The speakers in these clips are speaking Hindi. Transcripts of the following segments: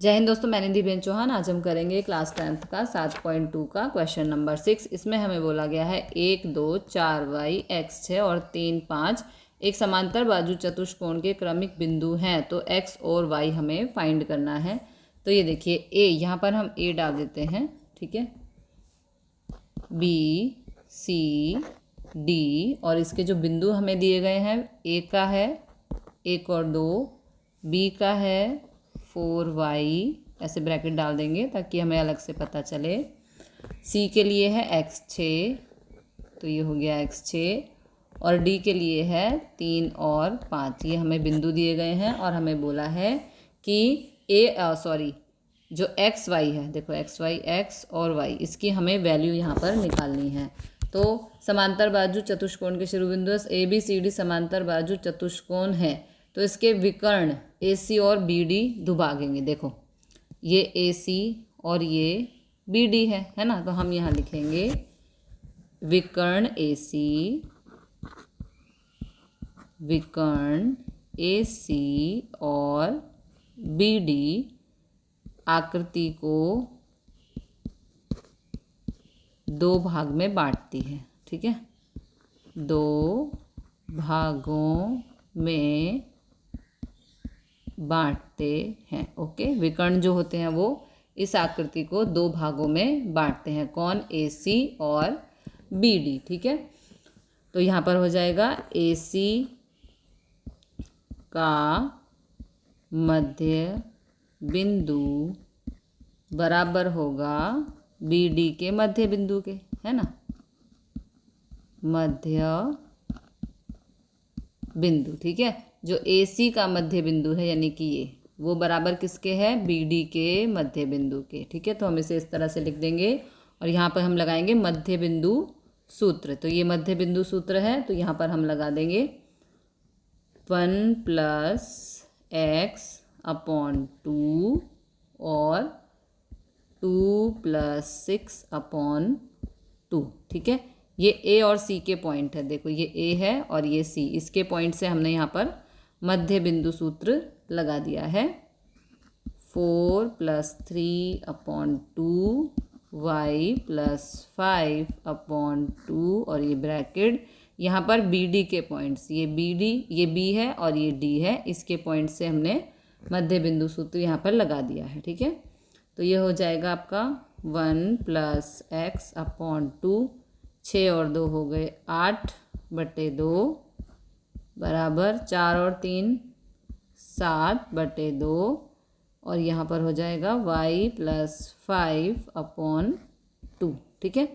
जय हिंद दोस्तों, मैं निधिबेन चौहान। आज हम करेंगे क्लास 10th का 7.2 का क्वेश्चन नंबर 6। इसमें हमें बोला गया है 1, 2, 4 वाई x 6 और 3, 5 एक समांतर बाजू चतुष्कोण के क्रमिक बिंदु हैं, तो x और y हमें फाइंड करना है। तो ये देखिए a, यहाँ पर हम a डाल देते हैं, ठीक है, b, c, d और इसके जो बिंदु हमें दिए गए हैं, a का है 1 और 2, b का है 4y, ऐसे ब्रैकेट डाल देंगे ताकि हमें अलग से पता चले। c के लिए है x 6, तो ये हो गया x 6 और d के लिए है 3 और 5। ये हमें बिंदु दिए गए हैं और हमें बोला है कि जो x y है, देखो x y, x और y, इसकी हमें वैल्यू यहाँ पर निकालनी है। तो समांतर बाजू चतुष्कोण के शिरोबिंदु ए बी सी डी समांतर बाजू चतुष्कोण है, तो इसके विकर्ण AC और BD दुभागेंगे। देखो ये AC और ये BD है ना, तो हम यहाँ लिखेंगे विकर्ण AC और BD आकृति को दो भाग में बांटती है, ठीक है, दो भागों में बांटते हैं। ओके, विकर्ण जो होते हैं वो इस आकृति को दो भागों में बांटते हैं। कौन? AC और BD, ठीक है। तो यहाँ पर हो जाएगा AC का मध्य बिंदु बराबर होगा BD के मध्य बिंदु के, है ना, मध्य बिंदु, ठीक है। जो AC का मध्य बिंदु है यानी कि ये, वो बराबर किसके है? BD के मध्य बिंदु के, ठीक है। तो हम इसे इस तरह से लिख देंगे और यहाँ पर हम लगाएंगे मध्य बिंदु सूत्र। तो ये मध्य बिंदु सूत्र है, तो यहाँ पर हम लगा देंगे 1 + x/2 और 2 + 6/2, ठीक है। ये A और C के पॉइंट है, देखो ये A है और ये C, इसके पॉइंट से हमने यहाँ पर मध्य बिंदु सूत्र लगा दिया है। 4 + 3/2 y + 5/2 और ये ब्रैकेट यहाँ पर BD के पॉइंट्स, ये BD, ये B है और ये D है, इसके पॉइंट से हमने मध्य बिंदु सूत्र यहाँ पर लगा दिया है, ठीक है। तो ये हो जाएगा आपका 1 + x/2, 6 और 2 हो गए 8/2 बराबर 4 और 3 7/2 और यहाँ पर हो जाएगा y + 5/2, ठीक है।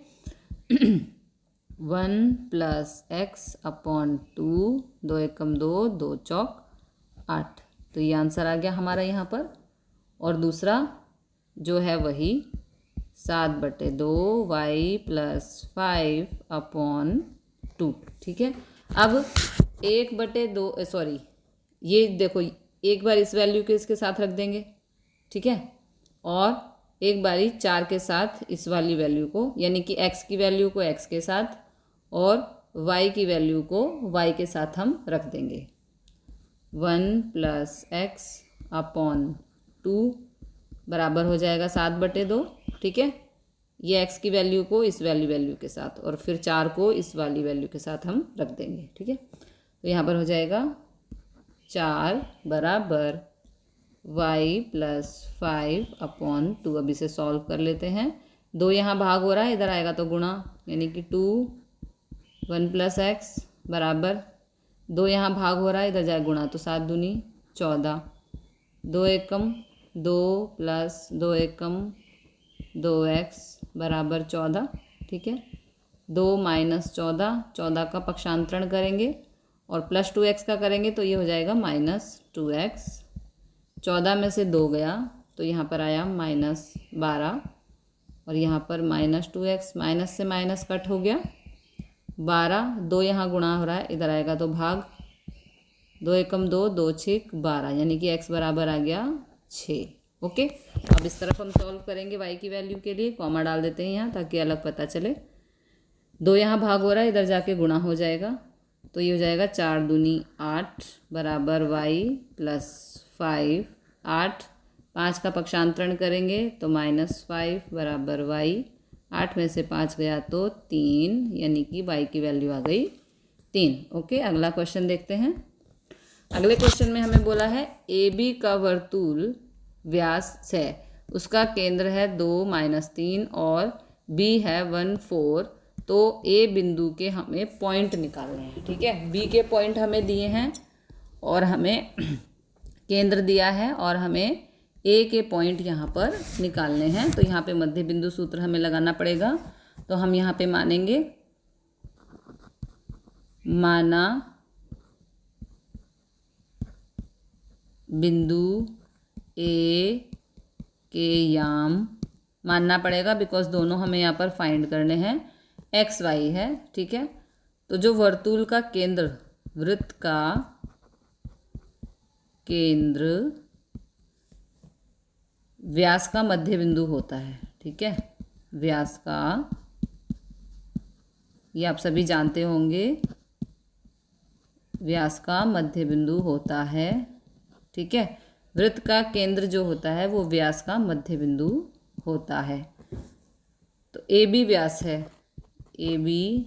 1 + x/2, 2 एकम 2, 2 चौक 8, तो ये आंसर आ गया हमारा यहाँ पर। और दूसरा जो है वही 7/2 y + 5/2, ठीक है। अब 1/2 ये देखो, एक बार इस वैल्यू के इसके साथ रख देंगे, ठीक है, और एक बारी 4 के साथ इस वाली वैल्यू को, यानी कि x की वैल्यू को x के साथ और y की वैल्यू को y के साथ हम रख देंगे। 1 + x/2 बराबर हो जाएगा 7/2, ठीक है। ये x की वैल्यू को इस वैल्यू के साथ और फिर 4 को इस वाली वैल्यू के साथ हम रख देंगे, ठीक है। तो यहाँ पर हो जाएगा 4 बराबर y + 5/2। अब इसे सॉल्व कर लेते हैं। 2 यहाँ भाग हो रहा है, इधर आएगा तो गुणा, यानी कि 2 1 + x बराबर 2 यहाँ भाग हो रहा है, इधर जाए गुणा, तो 7 दूनी 14, 2 एकम 2 + 2 एकम 2x बराबर 14, ठीक है। 2 - 14, 14 का पक्षांतरण करेंगे और + 2x का करेंगे तो ये हो जाएगा -2x। 14 में से 2 गया तो यहाँ पर आया -12 और यहाँ पर -2x, माइनस से माइनस कट हो गया 12, 2 यहाँ गुणा हो रहा है, इधर आएगा तो भाग, 2 एकम 2, 2 छीक 12, यानी कि x बराबर आ गया 6। ओके, अब इस तरफ हम सॉल्व करेंगे y की वैल्यू के लिए, कॉमा डाल देते हैं यहाँ ताकि अलग पता चले। 2 यहाँ भाग हो रहा है, इधर जाके गुणा हो जाएगा, तो ये हो जाएगा 4 दूनी 8 बराबर y + 5, 8 5 का पक्षांतरण करेंगे तो -5 बराबर y, 8 में से 5 गया तो 3, यानी कि y की वैल्यू आ गई 3। ओके, अगला क्वेश्चन देखते हैं। अगले क्वेश्चन में हमें बोला है AB का वर्तुल व्यास 6, उसका केंद्र है 2 -3 और B है 1 4, तो A बिंदु के हमें पॉइंट निकालने हैं। ठीक है, B के पॉइंट हमें दिए हैं और हमें केंद्र दिया है और हमें A के पॉइंट यहाँ पर निकालने हैं। तो यहाँ पे मध्य बिंदु सूत्र हमें लगाना पड़ेगा। तो हम यहाँ पे मानेंगे, माना बिंदु A के याम, मानना पड़ेगा बिकॉज दोनों हमें यहाँ पर फाइंड करने हैं, एक्स वाई है। ठीक है, तो जो वर्तुल का केंद्र, वृत्त का केंद्र व्यास का मध्य बिंदु होता है। ठीक है, व्यास का, ये आप सभी जानते होंगे, व्यास का मध्य बिंदु होता है। ठीक है, वृत्त का केंद्र जो होता है वो व्यास का मध्य बिंदु होता है। तो ए बी व्यास है, ए बी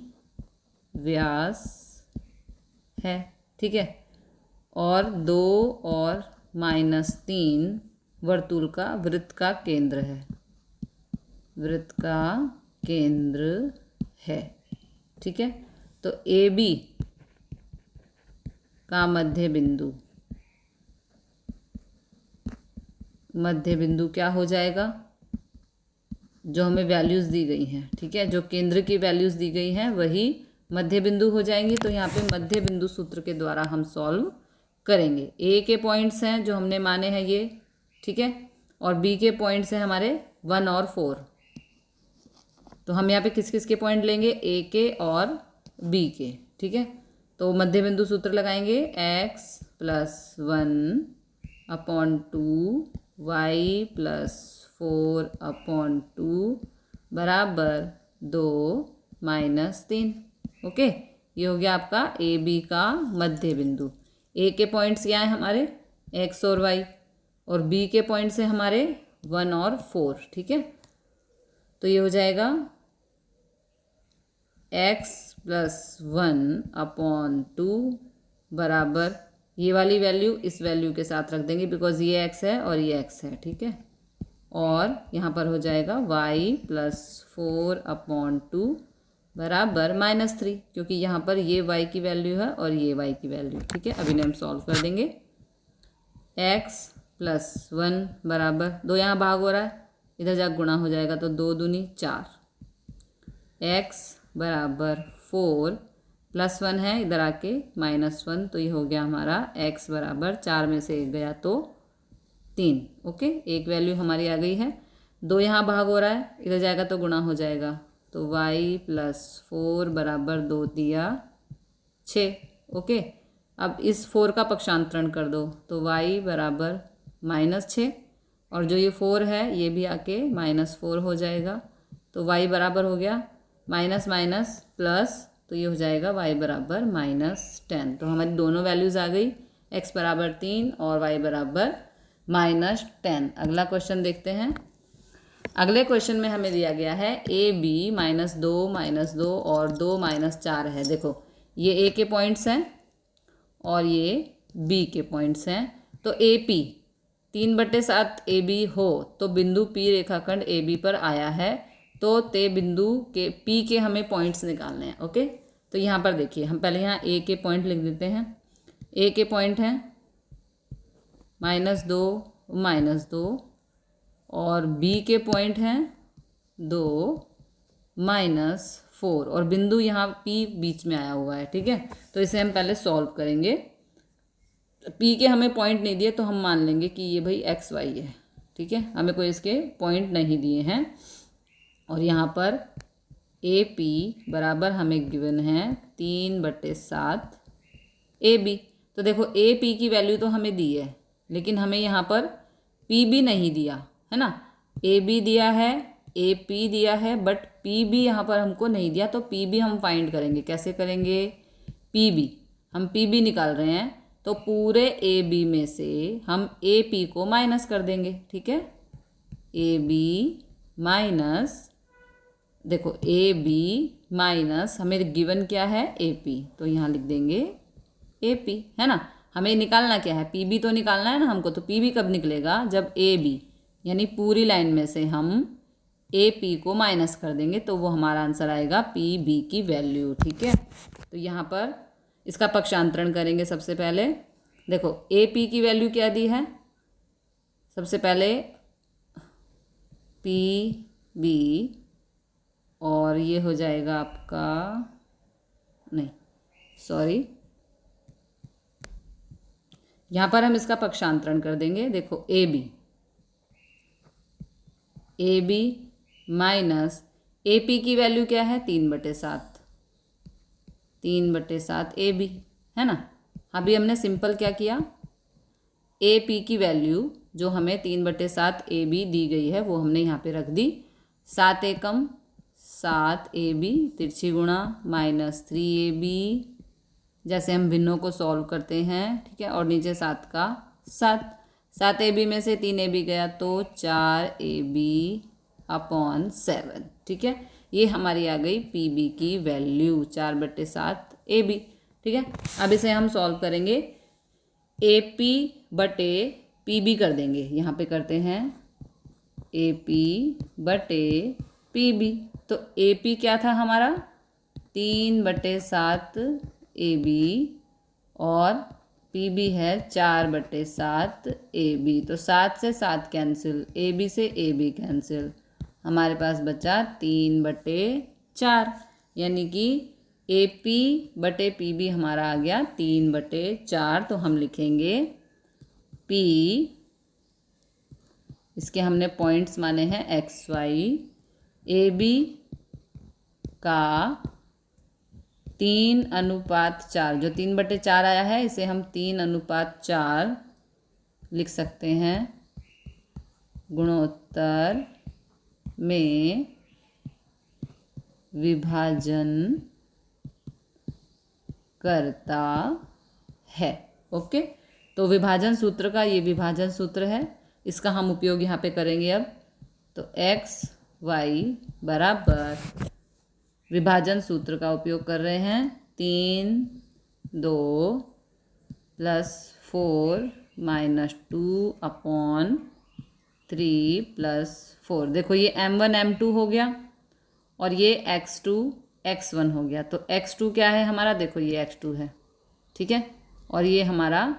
व्यास है। ठीक है, और 2 और -3 वर्तुल का, वृत्त का केंद्र है, वृत्त का केंद्र है। ठीक है, तो ए बी का मध्य बिंदु, मध्य बिंदु क्या हो जाएगा, जो हमें वैल्यूज़ दी गई हैं। ठीक है, जो केंद्र की वैल्यूज़ दी गई हैं वही मध्य बिंदु हो जाएंगी। तो यहाँ पे मध्य बिंदु सूत्र के द्वारा हम सॉल्व करेंगे। ए के पॉइंट्स हैं जो हमने माने हैं ये, ठीक है, और बी के पॉइंट्स हैं हमारे 1 और 4। तो हम यहाँ पे किस किस के पॉइंट लेंगे, ए के और बी के। ठीक है, तो मध्य बिंदु सूत्र लगाएंगे, x + 1/2 y + 4/2 बराबर 2 - 3। ओके, ये हो गया आपका ए बी का मध्य बिंदु। ए के पॉइंट्स क्या हैं हमारे, x और y, और बी के पॉइंट्स हैं हमारे 1 और 4। ठीक है, तो ये हो जाएगा x + 1/2 बराबर, ये वाली वैल्यू इस वैल्यू के साथ रख देंगे बिकॉज ये x है और ये x है। ठीक है, और यहाँ पर हो जाएगा y + 4/2 बराबर -3, क्योंकि यहाँ पर ये y की वैल्यू है और ये y की वैल्यू। ठीक है, अभी हम सॉल्व कर देंगे। x + 1 बराबर 2, यहाँ भाग हो रहा है, इधर जा गुणा हो जाएगा तो 2 दूनी 4, x बराबर 4 + 1 है, इधर आके -1, तो ये हो गया हमारा x बराबर 4 में से 1 गया तो 3। ओके, एक वैल्यू हमारी आ गई है। 2 यहाँ भाग हो रहा है, इधर जाएगा तो गुणा हो जाएगा, तो y + 4 बराबर 2 दिया 6। ओके, अब इस 4 का पक्षांतरण कर दो तो y बराबर -6, और जो ये 4 है ये भी आके -4 हो जाएगा, तो y बराबर हो गया माइनस माइनस प्लस, तो ये हो जाएगा y बराबर -10। तो हमारी दोनों वैल्यूज़ आ गई, x बराबर 3 और y बराबर -10। अगला क्वेश्चन देखते हैं। अगले क्वेश्चन में हमें दिया गया है ए बी -2 और 2 -4 है। देखो ये ए के पॉइंट्स हैं और ये बी के पॉइंट्स हैं। तो ए पी 3/7 ए बी हो तो बिंदु पी रेखाखंड ए बी पर आया है, तो ते बिंदु के पी के हमें पॉइंट्स निकालने हैं। ओके, तो यहाँ पर देखिए, हम पहले यहाँ ए के पॉइंट लिख देते हैं। ए के पॉइंट हैं -2 और बी के पॉइंट हैं 2 -4, और बिंदु यहाँ पी बीच में आया हुआ है। ठीक है, तो इसे हम पहले सॉल्व करेंगे। पी के हमें पॉइंट नहीं दिए तो हम मान लेंगे कि ये भाई एक्स वाई है। ठीक है, हमें कोई इसके पॉइंट नहीं दिए हैं, और यहाँ पर ए पी बराबर हमें गिवन है 3/7 ए बी। तो देखो ए पी की वैल्यू तो हमें दी है, लेकिन हमें यहाँ पर पी भी नहीं दिया है ना। ए बी दिया है, ए पी दिया है, बट पी बी यहाँ पर हमको नहीं दिया। तो पी बी हम फाइंड करेंगे, कैसे करेंगे, पी बी हम पी बी निकाल रहे हैं। तो पूरे ए बी में से हम ए पी को माइनस कर देंगे, ठीक है। ए बी माइनस, देखो ए बी माइनस हमें गिवन क्या है ए पी, तो यहाँ लिख देंगे ए पी, है ना। हमें निकालना क्या है, पी बी तो निकालना है ना हमको। तो पी बी कब निकलेगा, जब ए बी यानी पूरी लाइन में से हम ए पी को माइनस कर देंगे, तो वो हमारा आंसर आएगा पी बी की वैल्यू, ठीक है। तो यहाँ पर इसका पक्षांतरण करेंगे। सबसे पहले देखो ए पी की वैल्यू क्या दी है, सबसे पहले पी बी, और ये हो जाएगा आपका, नहीं सॉरी, यहाँ पर हम इसका पक्षांतरण कर देंगे। देखो A B minus A P की वैल्यू क्या है 3/7, 3/7 ए बी, है ना। अभी हमने सिंपल क्या किया, ए पी की वैल्यू जो हमें 3/7 ए बी दी गई है वो हमने यहाँ पे रख दी। 7 एकम 7 ए बी, तिरछी गुणा -3 ए बी, जैसे हम भिन्नों को सॉल्व करते हैं, ठीक है। और नीचे 7 का 7 ए बी में से 3 ए बी गया तो 4 ए बी अपॉन 7, ठीक है। ये हमारी आ गई पी बी की वैल्यू 4/7 ए बी, ठीक है। अब इसे हम सॉल्व करेंगे, ए पी बटे पी बी कर देंगे। यहाँ पे करते हैं ए पी बटे पी बी, तो ए पी क्या था हमारा 3/7 ए बी, और पी बी है 4/7 ए बी। तो 7 से 7 कैंसिल, ए बी से ए बी कैंसिल, हमारे पास बचा 3/4, यानी कि ए पी बटे पी बी हमारा आ गया 3/4। तो हम लिखेंगे पी, इसके हमने पॉइंट्स माने हैं एक्स वाई, ए बी का 3:4, जो 3/4 आया है इसे हम 3:4 लिख सकते हैं, गुणोत्तर में विभाजन करता है। ओके, तो विभाजन सूत्र का ये विभाजन सूत्र है, इसका हम उपयोग यहाँ पे करेंगे अब। तो एक्स वाई बराबर, विभाजन सूत्र का उपयोग कर रहे हैं, 3 2 + 4 - 2 अपॉन 3 + 4। देखो ये m1 m2 हो गया और ये x2 x1 हो गया। तो x2 क्या है हमारा, देखो ये x2 है, ठीक है, और ये हमारा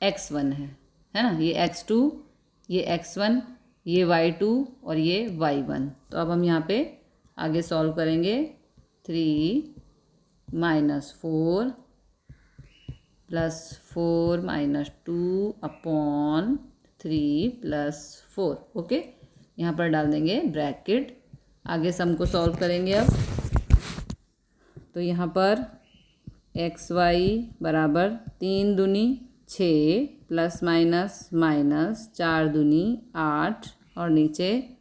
x1 है ना। ये x2, ये x1, ये y2 और ये y1। तो अब हम यहाँ पे आगे सॉल्व करेंगे। 3 - 4 + 4 - 2 अपॉन 3 + 4। ओके, यहाँ पर डाल देंगे ब्रैकेट, आगे सम को सॉल्व करेंगे अब। तो यहाँ पर एक्स वाई बराबर 3 दूनी 6 ± 4 दूनी 8, और नीचे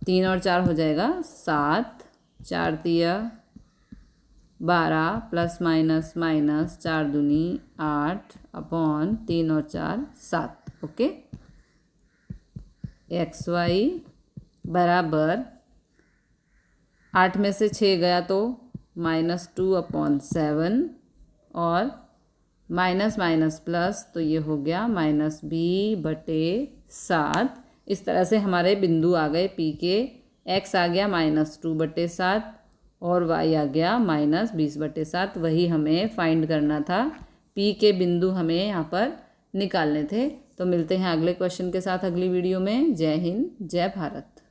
3 और 4 हो जाएगा 7, 4 तिया 12 ± 4 दूनी 8 अपॉन 3 और 4 7। ओके, एक्स वाई बराबर 8 में से 6 गया तो -2 अपॉन 7, और माइनस माइनस प्लस, तो ये हो गया -b/7। इस तरह से हमारे बिंदु आ गए पी के। x आ गया -2/7 और y आ गया -20/7। वही हमें फाइंड करना था, पी के बिंदु हमें यहाँ पर निकालने थे। तो मिलते हैं अगले क्वेश्चन के साथ अगली वीडियो में। जय हिंद, जय भारत।